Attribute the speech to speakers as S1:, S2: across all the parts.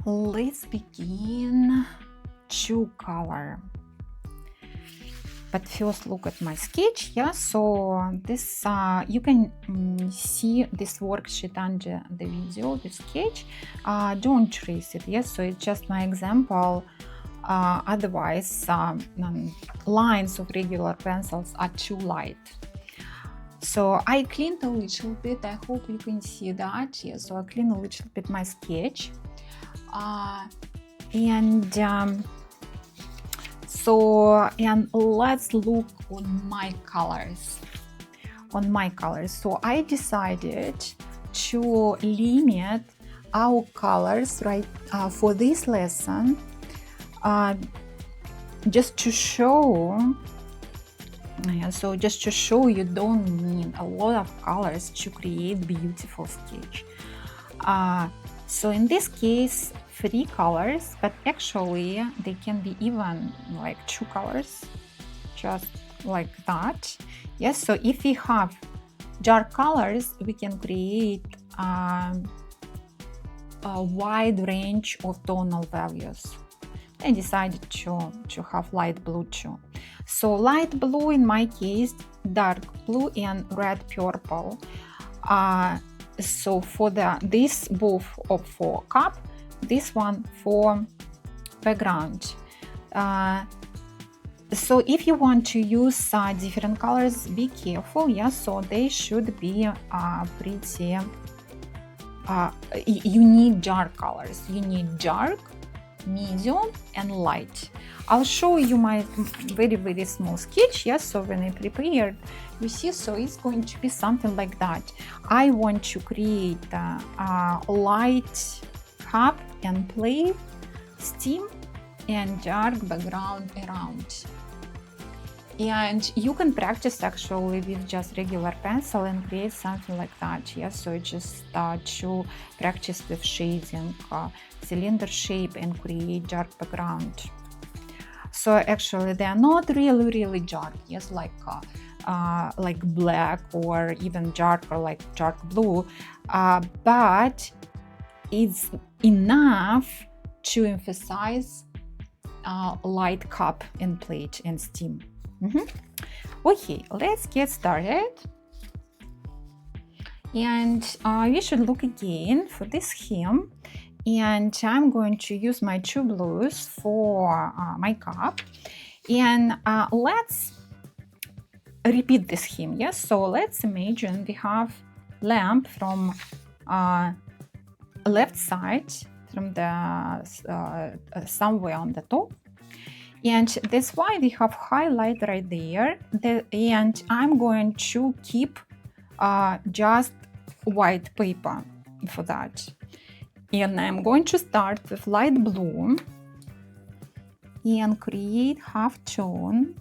S1: Let's begin two color. But first look at my sketch. Yeah, so this you can see this worksheet under the video, the sketch. Don't trace it. Yes, so it's just my example. Otherwise, lines of regular pencils are too light. So I cleaned a little bit. I hope you can see that. Yeah, so I cleaned a little bit my sketch. And let's look on my colors. So I decided to limit our colors right for this lesson, just to show. So just to show you don't need a lot of colors to create beautiful sketch. So in this case, 3 colors, but actually they can be even like 2 colors, just like that. Yes, so if we have dark colors, we can create a wide range of tonal values. I decided to have light blue too. So light blue in my case, dark blue and red purple. So for this both for cup, this one for background. So if you want to use different colors, be careful. Yeah, so they should be pretty. You need dark colors. You need dark, medium, and light. I'll show you my very small sketch. Yes, so when I prepared, you see, so it's going to be something like that. I want to create a light cup and plate, steam, and dark background around. And you can practice actually with just regular pencil and create something like that. Yes, so just to practice with shading cylinder shape and create dark background. So actually they are not really dark. Yes, like black or even darker, like dark blue, but it's enough to emphasize light cup and plate and steam. Okay, let's get started. And we should look again for this hem. And I'm going to use my 2 blues for my cup. And let's repeat this hem. Yes, so let's imagine we have lamp from left side, from the somewhere on the top. And that's why we have highlight right there. And I'm going to keep just white paper for that. And I'm going to start with light blue and create half tone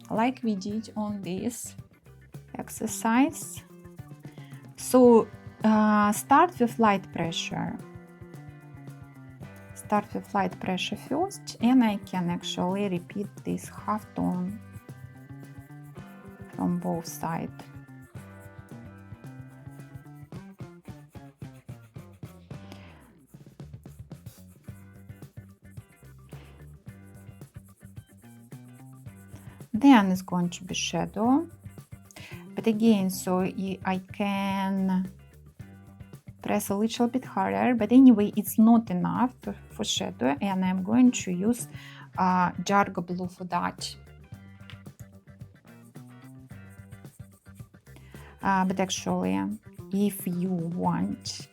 S1: like we did on this exercise. So start with light pressure. Start with light pressure first, and I can actually repeat this half tone from both sides. Then it's going to be shadow, but again, so I can press a little bit harder, but anyway, it's not enough for shadow, and I'm going to use dark blue for that. But actually, if you want,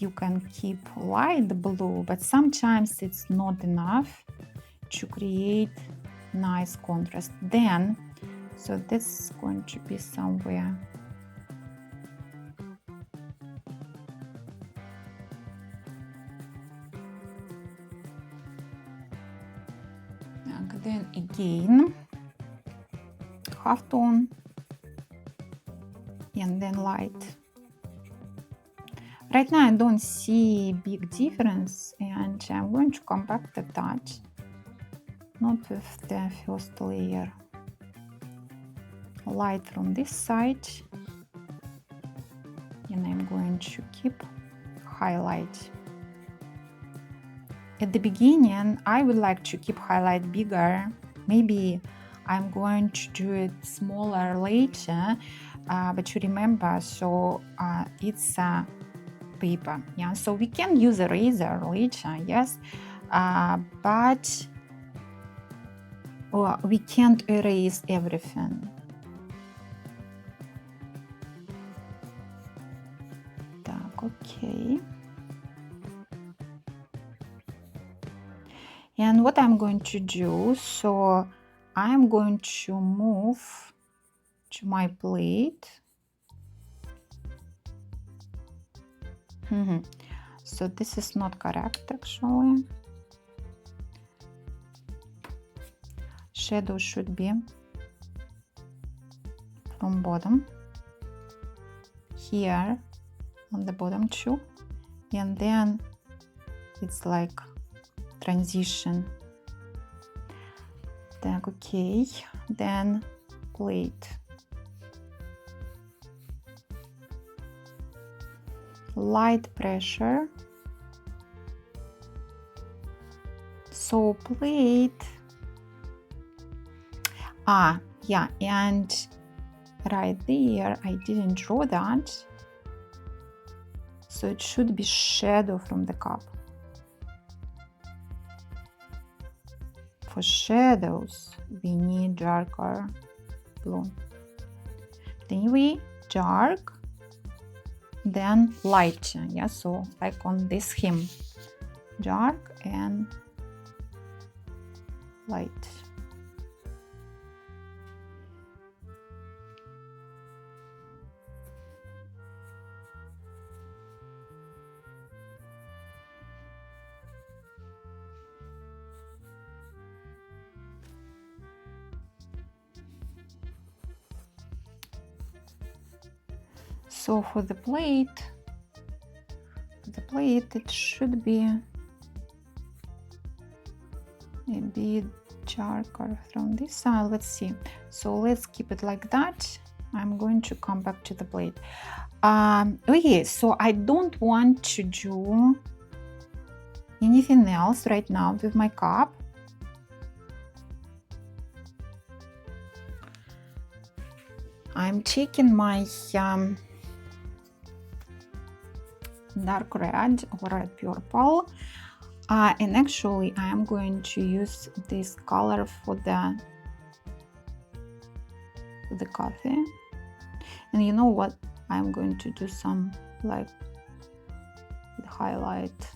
S1: you can keep light blue, but sometimes it's not enough to create nice contrast. Then, so this is going to be somewhere. And then again, half tone, and then light. Right now I don't see big difference, and I'm going to compact the touch, not with the first layer. Light from this side, and I'm going to keep highlight. at the beginning, I would like to keep highlight bigger. Maybe I'm going to do it smaller later, but you remember, so it's paper, yeah, so we can use eraser later, yes, but we can't erase everything. Так, okay. And what I'm going to do, so I'm going to move to my plate. So this is not correct actually. Shadow should be from bottom here on the bottom too, and then it's like transition. Так, okay, then plate. Light pressure. So plate. Yeah, and right there, I didn't draw that. So it should be shadow from the cup. For shadows, we need darker blue. Anyway, dark, then light. Yeah, so like on this scheme, dark and light. So for the plate, it should be a bit darker from this side. Let's see. So let's keep it like that. I'm going to come back to the plate. Okay, so I don't want to do anything else right now with my cup. I'm taking my dark red or red purple, and actually I am going to use this color for the coffee. And you know what, I'm going to do some like the highlight.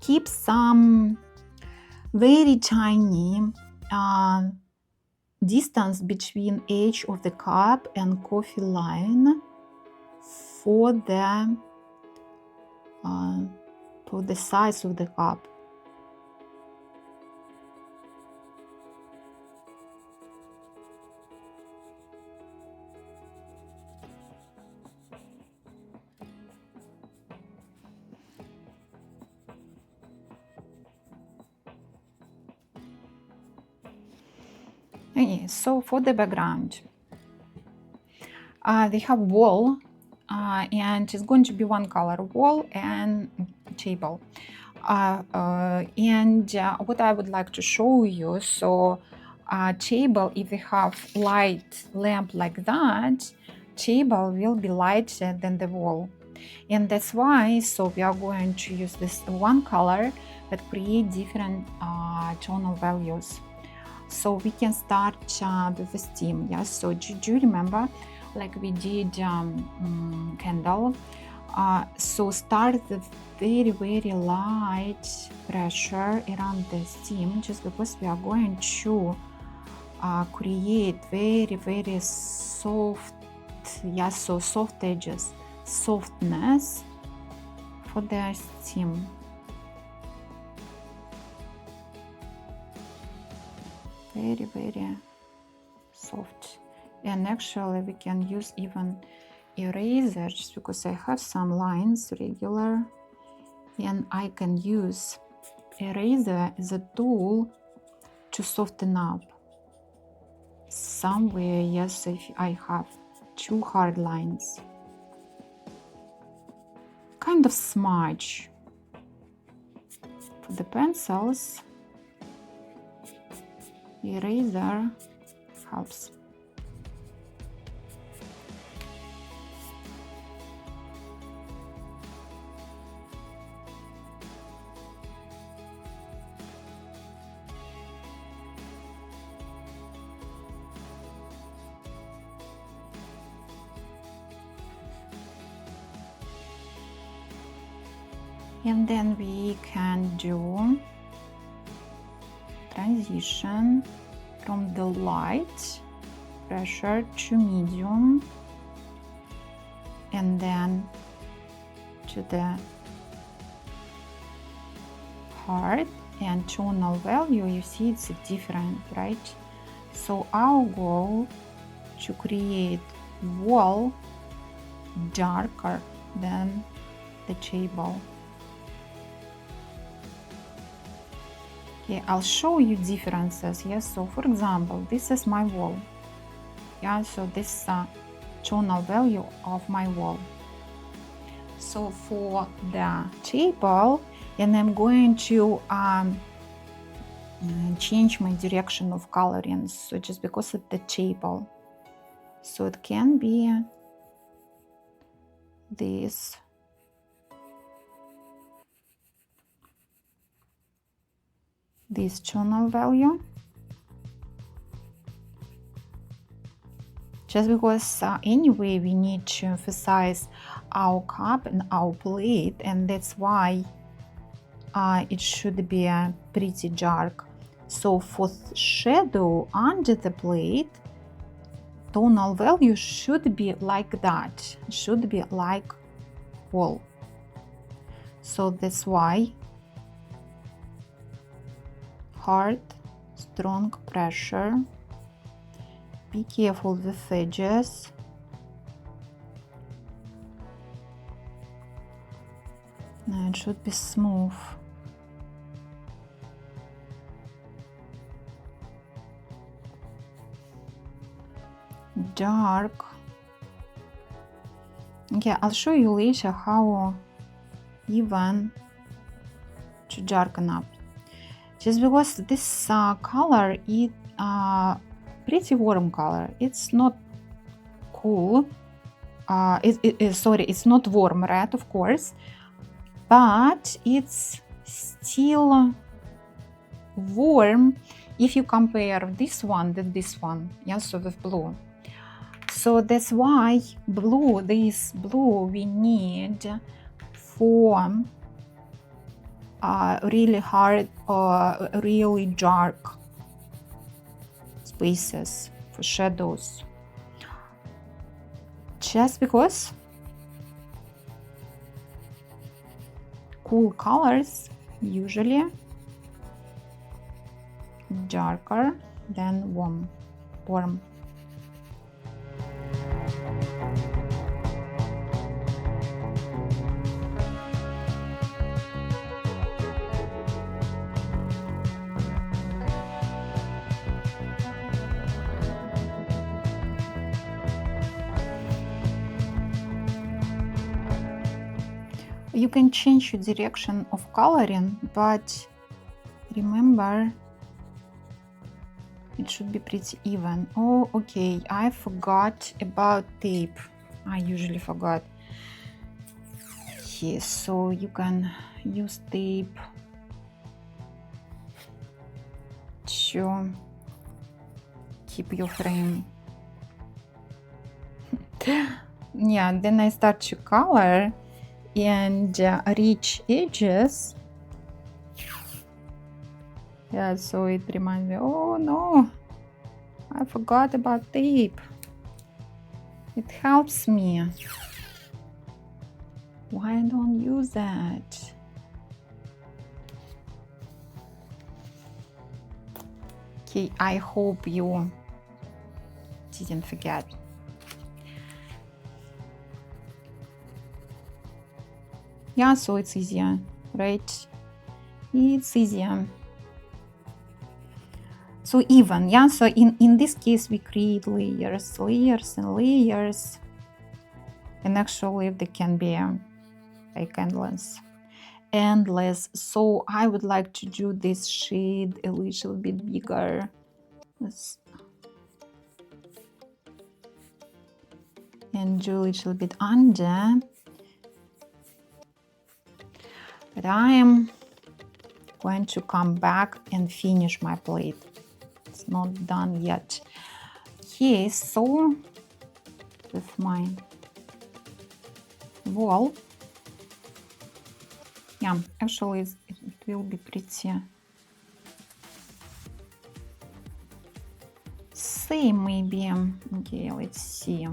S1: Keep some very tiny distance between edge of the cup and coffee line for the size of the cup. Okay, so for the background, they have wall, and it's going to be one color, wall and table. And what I would like to show you, so table, if we have light lamp like that, table will be lighter than the wall. And that's why, so we are going to use this one color but create different tonal values. So we can start with the steam. Yes, so do you remember like we did candle? So start the very, very light pressure around the steam, just because we are going to create very, very soft, yes, so soft edges, softness for the steam. Very, very soft. And actually we can use even eraser, just because I have some lines regular, and I can use eraser as a tool to soften up somewhere. Yes, if I have too hard lines. kind of smudge. For the pencils, eraser helps. And then we can do transition from the light pressure to medium, and then to the hard, and tonal value, you see it's different, right? So our goal to create wall darker than the table. Okay, I'll show you differences. Yes, so for example, this is my wall. Yeah, so this tonal value of my wall. So for the table, and I'm going to change my direction of coloring, so just because of the table. So it can be this. This tonal value, just because anyway we need to emphasize our cup and our plate, and that's why it should be pretty dark. So for shadow under the plate, tonal value should be like that, should be like wall. So that's why hard, strong pressure. Be careful with edges. Now it should be smooth. Dark. Okay, I'll show you later how even to darken up. Just because this color is pretty warm color. It's not cool. It's not warm red, of course, but it's still warm if you compare this one with this one. Yeah, so with blue. So that's why blue, this blue we need for really hard or really dark spaces, for shadows. Just because cool colors usually darker than warm. You can change your direction of coloring, but remember it should be pretty even. Oh, okay, I forgot about tape. I usually forgot. Yes, so you can use tape to keep your frame. Yeah, then I start to color and reach edges. Yeah, so it reminds me, oh no, I forgot about tape. It helps me. Why I don't use that? Okay, I hope you didn't forget. Yeah, so it's easier, right? It's easier. So even, yeah, so in this case we create layers and layers, and actually they can be like endless. So I would like to do this shade a little bit bigger. And do a little bit under. But I am going to come back and finish my plate. It's not done yet. Okay, so with my wall, yeah, actually it will be pretty same maybe. Okay, let's see.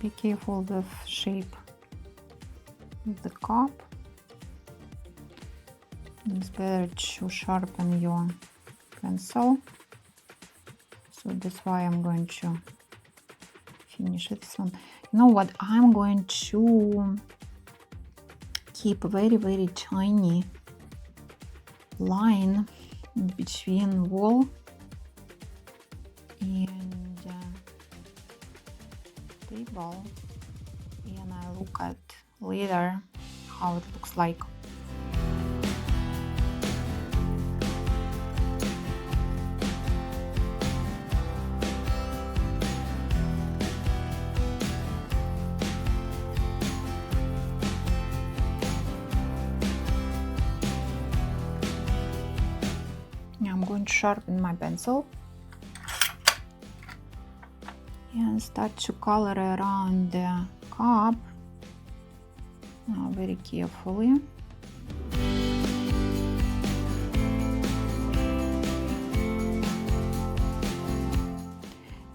S1: Be careful with shape of the cup. It's better to sharpen your pencil. So that's why I'm going to finish this one. You know what? I'm going to keep a very, very tiny line between wall and table, and I look at later how it looks like. Now I'm going to sharpen my pencil and start to color around the cup very carefully.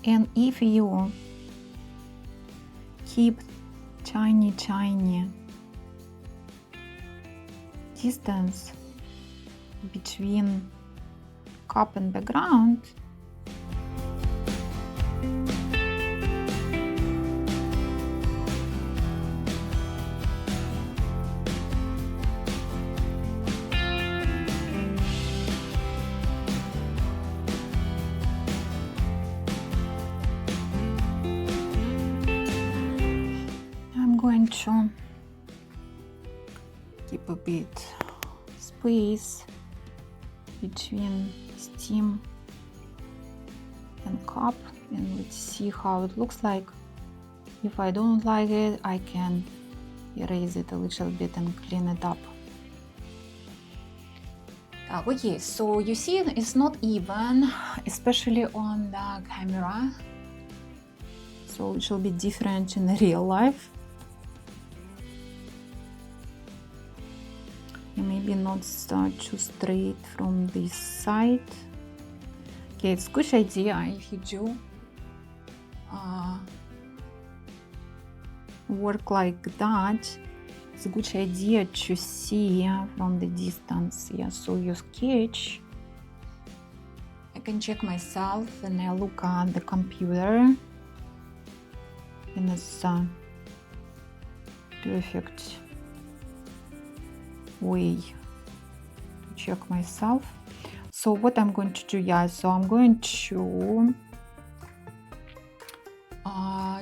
S1: And if you keep tiny distance between cup and background, going to keep a bit space between stem and cup, and let's see how it looks like. If I don't like it, I can erase it a little bit and clean it up. Okay, so you see it's not even, especially on the camera, so it will be different in real life. Maybe not start too straight from this side. Okay, it's a good idea if you do work like that. It's a good idea to see from the distance. Yeah, so you sketch. I can check myself and I look at the computer in this perfect way to check myself. So what I'm going to do, yeah, so I'm going to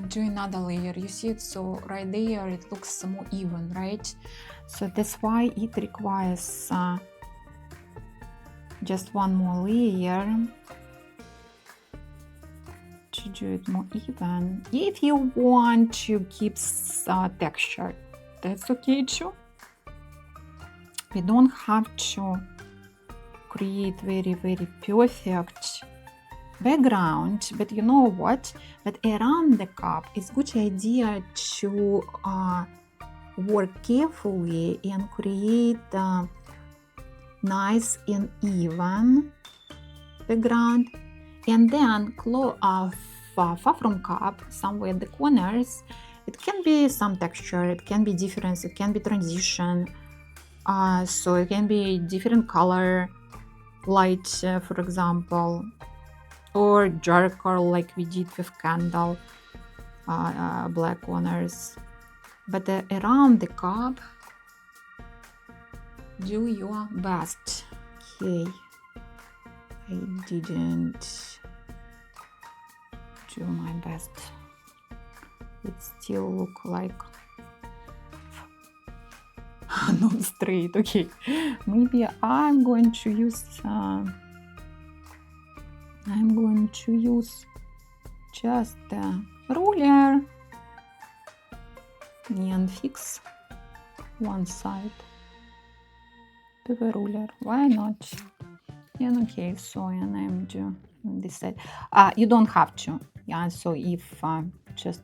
S1: do another layer. You see it, so right there it looks more even, right? So that's why it requires just one more layer to do it more even. If you want to keep texture, that's okay too. We don't have to create very perfect background, but you know what? But around the cup, it's a good idea to work carefully and create a nice and even background, and then far from cup, somewhere in the corners, it can be some texture, it can be difference, it can be transition. So it can be different color, light, for example, or darker like we did with candle. black corners. But around the cup, do your best. Okay, I didn't do my best. It still look like not straight. Okay, maybe I'm going to use just the ruler and fix one side to the ruler. Why not? And okay, so and I'm do this side. You don't have to. Yeah. So if just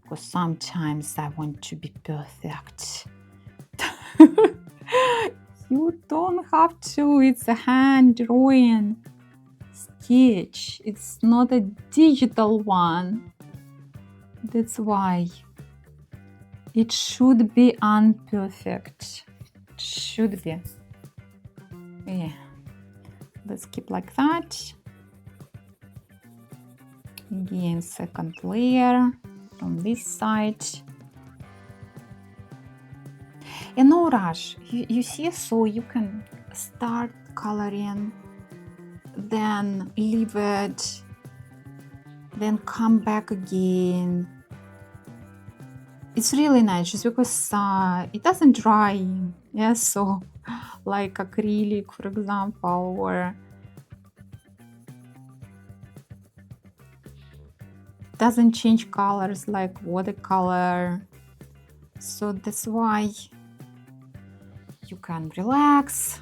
S1: because sometimes I want to be perfect. You don't have to. It's a hand drawing sketch. It's not a digital one. That's why it should be imperfect. It should be. Yeah. Let's keep like that. Again, second layer from this side. And no rush. You see, so you can start coloring, then leave it, then come back again. It's really nice just because it doesn't dry. Yeah, so like acrylic, for example, or doesn't change colors like watercolor. So that's why you can relax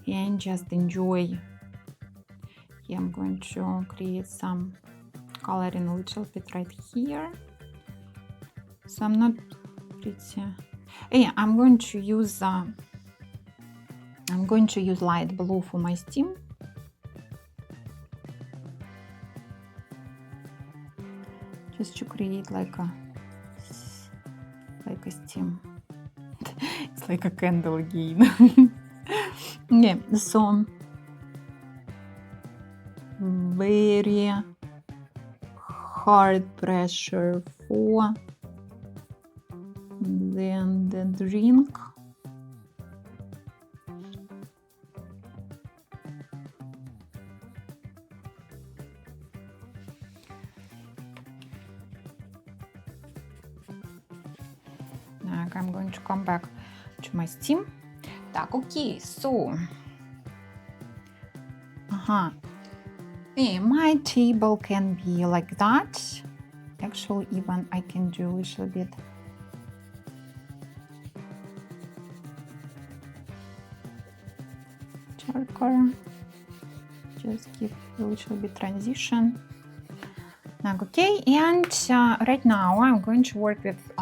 S1: and just enjoy. Yeah, I'm going to create some coloring a little bit right here. So I'm not pretty. Yeah, I'm going to use light blue for my steam. Just to create like a steam. It's like a candle again. Yeah, so very hard pressure for then the drink. Now I'm going to come back to my steam. Так, okay, so my table can be like that. Actually, even I can do a little bit darker. Just give a little bit transition. Okay, and right now I'm going to work with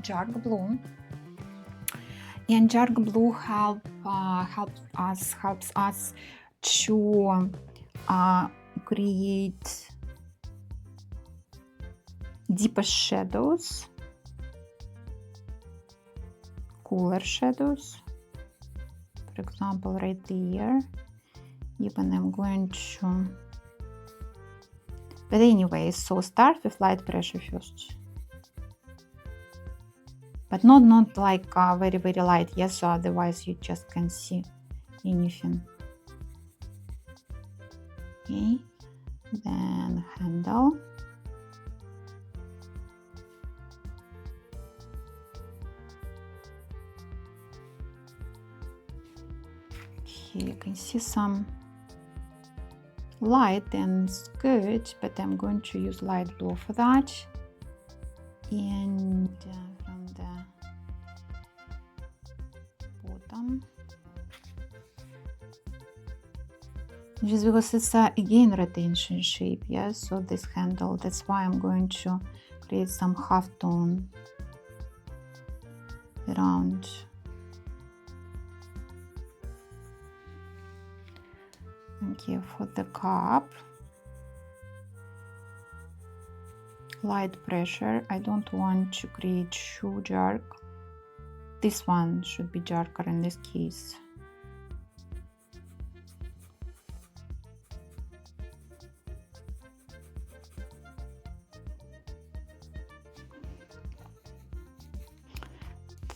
S1: dark blue. And dark blue helps us to create deeper shadows, cooler shadows. For example, right there. Even I'm going to. But anyway, so start with light pressure first. But not like very, very light, yes, so otherwise you just can't see anything. Okay, then handle. Okay, you can see some light and it's good, but I'm going to use light blue for that. And from the bottom, just because it's again retention shape, yeah, so this handle, that's why I'm going to create some half tone around. Okay, for the cup, light pressure. I don't want to create too dark. This one should be darker in this case.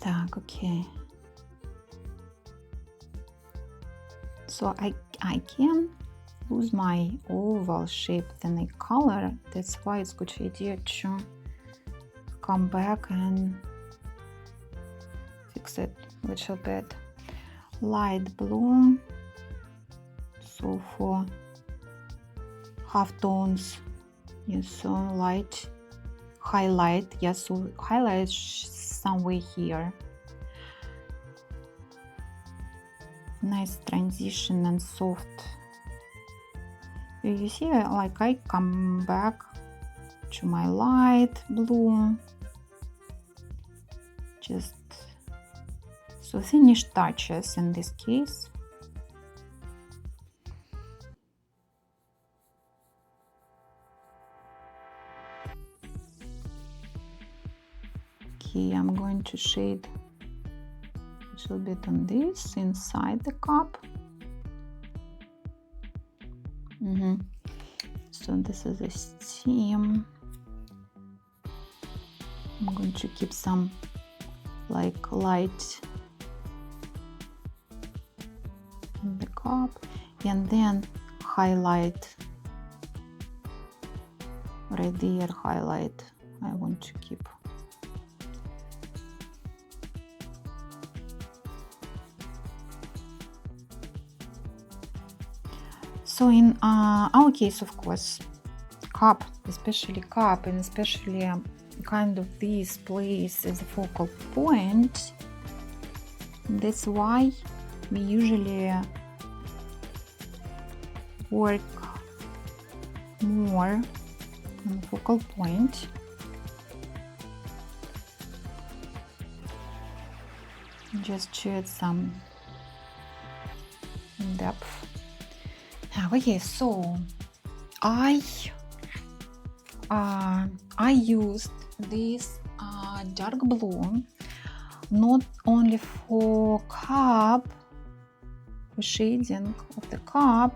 S1: Так, okay. So I can lose my oval shape than a color. That's why it's good idea to come back and fix it a little bit. Light blue. So for half tones, yes, so light highlight. Yes, so highlight somewhere here. Nice transition and soft. You see, like I come back to my light blue. Just so finished touches in this case. Okay, I'm going to shade a little bit on this inside the cup. So this is a steam. I'm going to keep some like light in the cup and then highlight right there. Highlight I want to keep. So in our case, of course, cup, especially cup, and especially kind of this place is a focal point. That's why we usually work more on the focal point. Just to add some depth. Okay, so I used this dark blue not only for cup, for shading of the cup,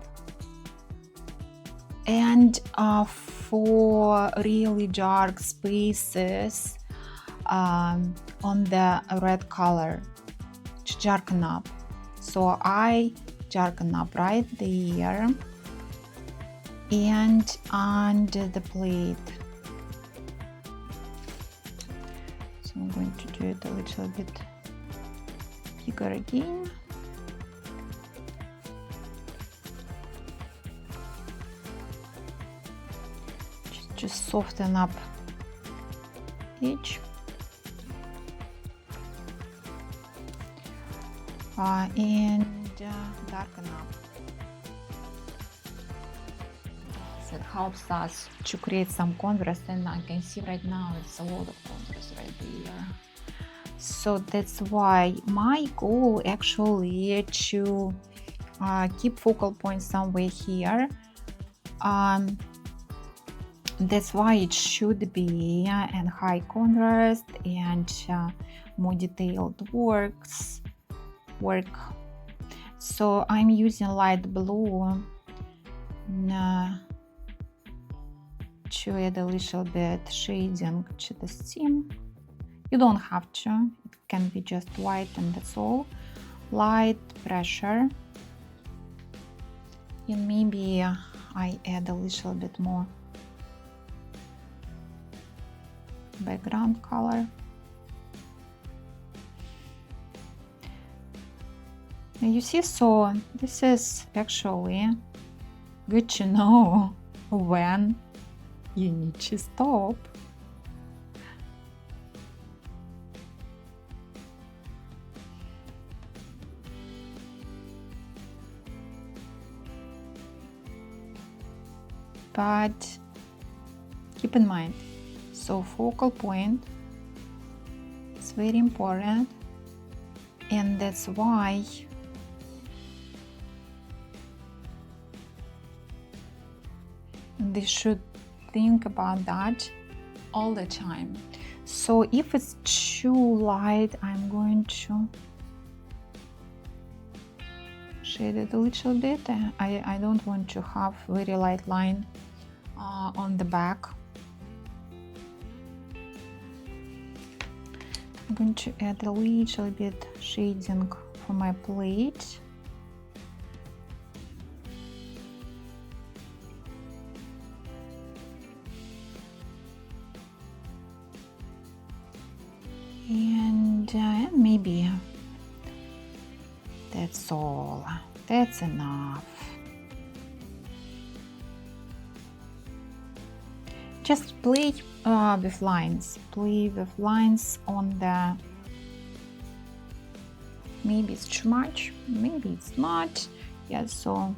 S1: and for really dark spaces on the red color to darken up. So I darken up right there and under the plate. So I'm going to do it a little bit bigger again. Just soften up each. And darken up. So it helps us to create some contrast, and I can see right now it's a lot of contrast right there. So that's why my goal actually to keep focal point somewhere here. That's why it should be in high contrast and more detailed work. So I'm using light blue to add a little bit shading to the steam. You don't have to, it can be just white and that's all. Light pressure, and maybe I add a little bit more background color. You see, so this is actually good to know when you need to stop. But keep in mind, so focal point is very important, and that's why they should think about that all the time. So if it's too light, I'm going to shade it a little bit. I don't want to have very light line on the back. I'm going to add a little bit shading for my plate. And maybe that's all. That's enough. Just play with lines. Play with lines on the. Maybe it's too much. Maybe it's not. Yeah. So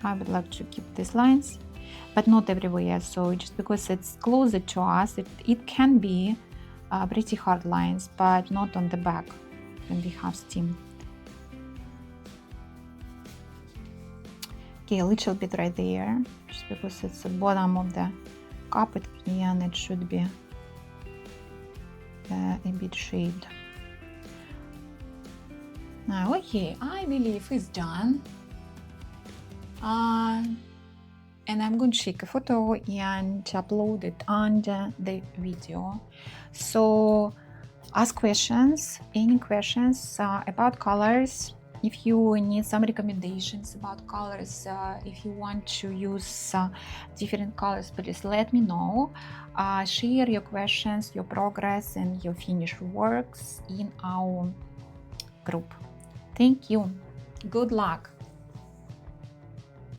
S1: I would like to keep these lines, but not everywhere. So just because it's closer to us, it can be pretty hard lines, but not on the back when we have steam. Okay, a little bit right there, just because it's the bottom of the cup, and it should be a bit shaded. Now, okay, I believe it's done. And I'm going to take a photo and upload it under the video. So ask questions, any questions about colors. If you need some recommendations about colors, if you want to use different colors, please let me know. Share your questions, your progress, and your finished works in our group. Thank you. Good luck.